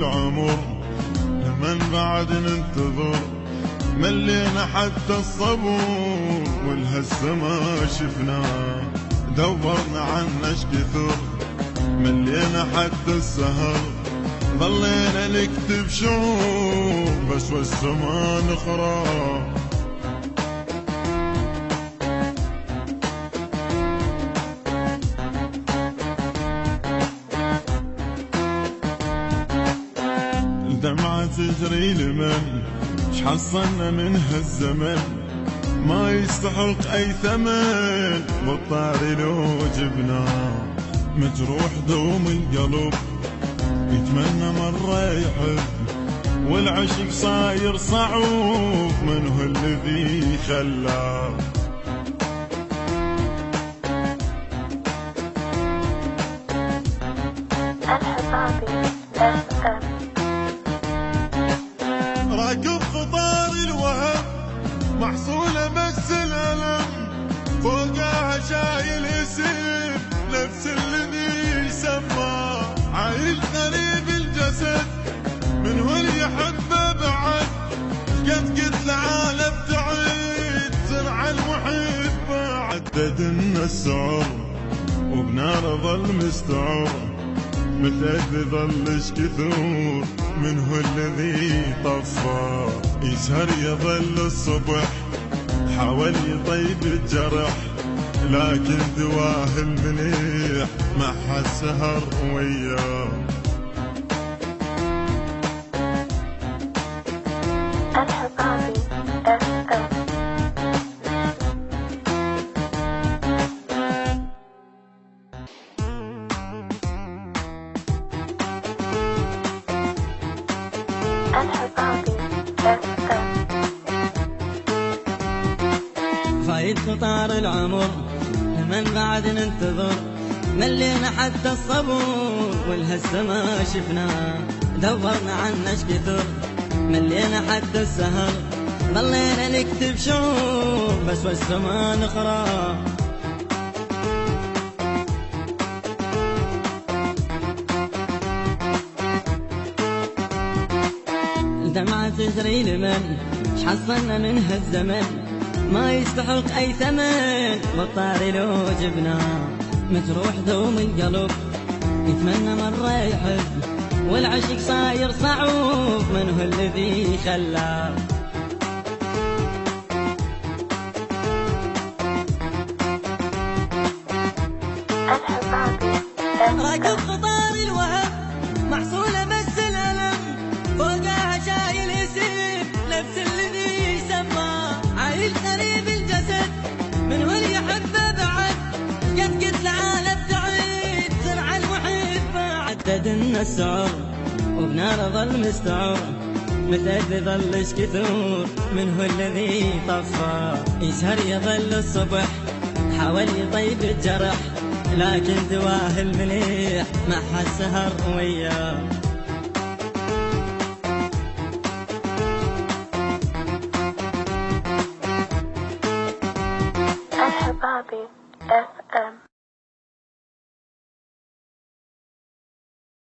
العمر لمن بعد ننتظر، ملينا حتى الصبور والهسه ما شفناه، دورنا عنه اش كثر ملينا حتى السهر، ظلينا نكتب شعور بس والسما نقرا. الدمعة تجري لمن شحصلنا من هالزمن، ما يستحق اي ثمن بالطاري لو جبناه، مجروح دوم القلب يتمنى مرة يحب، والعشق صاير صعوب من هو الذي خلاه. راكب خطار الوهم محصولة بس الألم، فوقها شايل اسم نفس الذي يسمى، عايل غريب الجسد من هو اللي يحبه بعد، قد قلت العالم تعيد زرع المحب، عددنا السعر وبنار ظل مستعر، متى ظلش كثور من هو الذي طفى، يسهر يظل الصبح حاول يطيب الجرح، لكن دواه المليح ما حسهر وياه. فايت خطار العمر لمن بعد ننتظر، ملينا حتى الصبور والهسه ما شفناه، دورنا عنه اش كثر ملينا حتى السهر، ضلينا نكتب شعور بس والسما نقرا. الدمعة تجري لمن شحصلنا من هالزمن، ما يستحق اي ثمن بالطاري لو جبناه، مجروح دوم القلب يتمنى مرة يحب، والعشق صاير صعوب من هو الذي خلاه. راكب خطار الوهم محصولة بس الألم، فوقها شايل اسم نفس الذي يسمى، عايل غريب الجسد من هو اللي يحبه بعد، قد قلت العالم تعيد زرع المحب، عددنا السعر وبنار ظل مستعر، متى ظلش كثور من هو الذي طفى، يسهر يظل الصبح حاول يطيب الجرح، لكن دواه المليح ما حسهر وياه. الحبابي